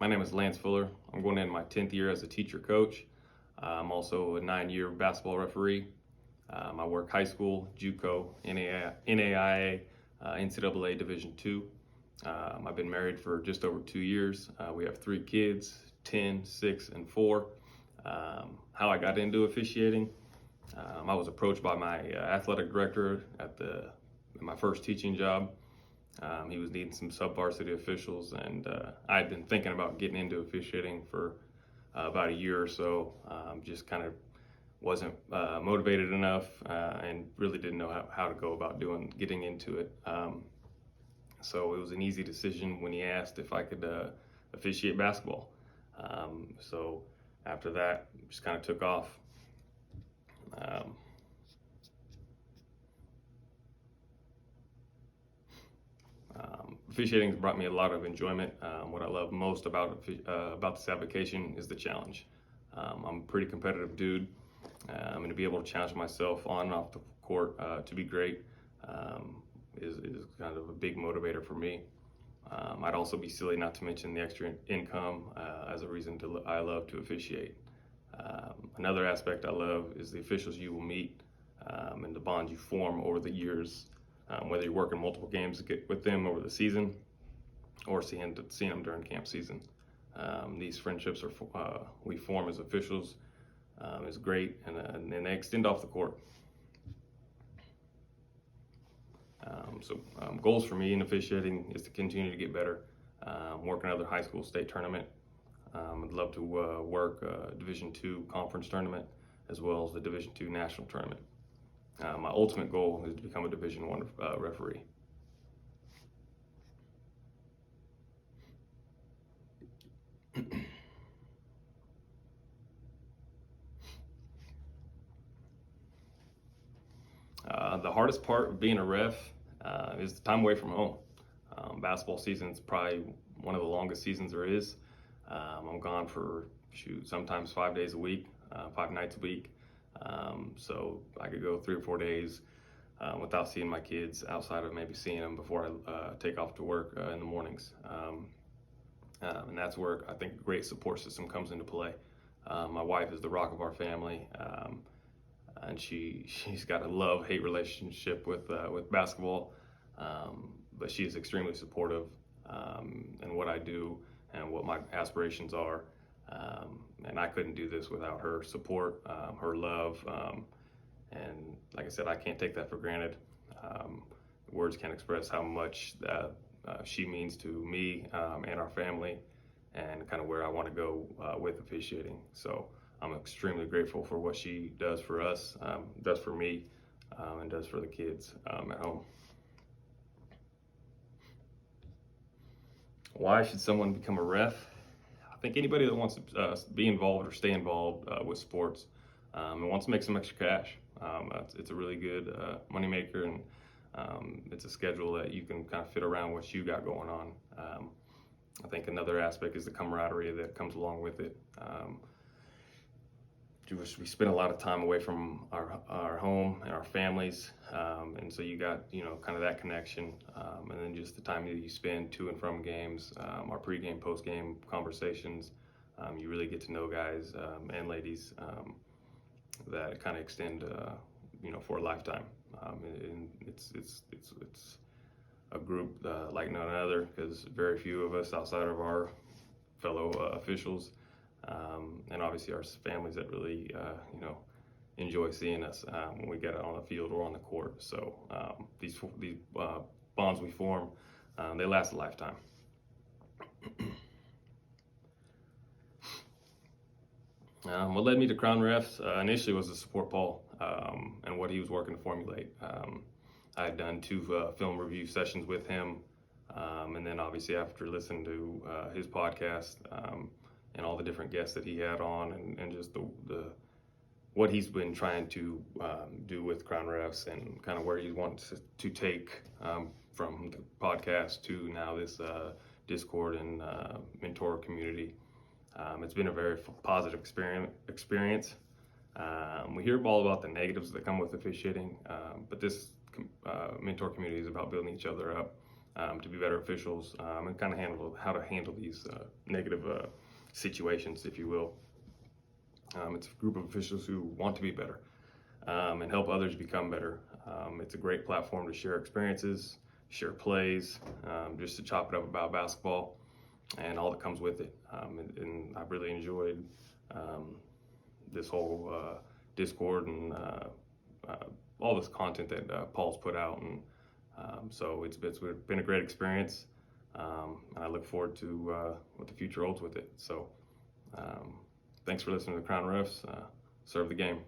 My name is Lance Fuller. I'm going into my 10th year as a teacher coach. I'm also a 9-year basketball referee. I work high school, JUCO, NAIA, NCAA Division II. I've been married for just over 2 years. We have 3 kids, 10, 6, and 4. How I got into officiating, I was approached by my athletic director at my first teaching job. He was needing some sub-varsity officials, and I had been thinking about getting into officiating for about a year or so. Just kind of wasn't motivated enough and really didn't know how to go about getting into it. So it was an easy decision when he asked if I could officiate basketball. So after that, just kind of took off. Officiating has brought me a lot of enjoyment. What I love most about this avocation is the challenge. I'm a pretty competitive dude. And to be able to challenge myself on and off the court to be great is kind of a big motivator for me. I'd also be silly not to mention the extra income as a reason I love to officiate. Another aspect I love is the officials you will meet and the bonds you form over the years, whether you're working multiple games with them over the season or seeing them during camp season. These friendships we form as officials is great, and they extend off the court. Goals for me in officiating is to continue to get better, work another high school state tournament. I'd love to work a Division II conference tournament as well as the Division II national tournament. My ultimate goal is to become a Division I referee. The hardest part of being a ref is the time away from home. Basketball season is probably one of the longest seasons there is. I'm gone for sometimes 5 days a week, 5 nights a week. So I could go 3 or 4 days without seeing my kids outside of maybe seeing them before I take off to work in the mornings. And that's where I think a great support system comes into play. My wife is the rock of our family, and she's got a love-hate relationship with basketball, but she is extremely supportive in what I do and what my aspirations are. And I couldn't do this without her support, her love, and like I said, I can't take that for granted. Words can't express how much she means to me and our family, and kind of where I want to go with officiating. So I'm extremely grateful for what she does for us, does for me, and does for the kids at home. Why should someone become a ref? I think anybody that wants to be involved or stay involved with sports and wants to make some extra cash. It's a really good moneymaker, and it's a schedule that you can kind of fit around what you got going on. I think another aspect is the camaraderie that comes along with it. We spend a lot of time away from our home and our families, and so you got kind of that connection, and then just the time that you spend to and from games, our pregame, postgame conversations. You really get to know guys and ladies that kind of extend for a lifetime. And it's a group like none other, because very few of us outside of our fellow officials. And obviously our families that really, enjoy seeing us when we get out on the field or on the court. So these bonds we form, they last a lifetime. What led me to Crown Refs initially was to support Paul and what he was working to formulate. I had done 2 film review sessions with him, and then obviously after listening to his podcast, and all the different guests that he had on, and just what he's been trying to do with Crown Refs, and kind of where he wants to take from the podcast to now this Discord and mentor community. It's been a very positive experience. We hear all about the negatives that come with officiating, but this mentor community is about building each other up. to be better officials, and kind of how to handle these negative situations, if you will. It's a group of officials who want to be better and help others become better. It's a great platform to share experiences, share plays, just to chop it up about basketball and all that comes with it. And I've really enjoyed this whole Discord and all this content that Paul's put out. And so it's been a great experience. And I look forward to what the future holds with it. So thanks for listening to the Crown Refs. Serve the game.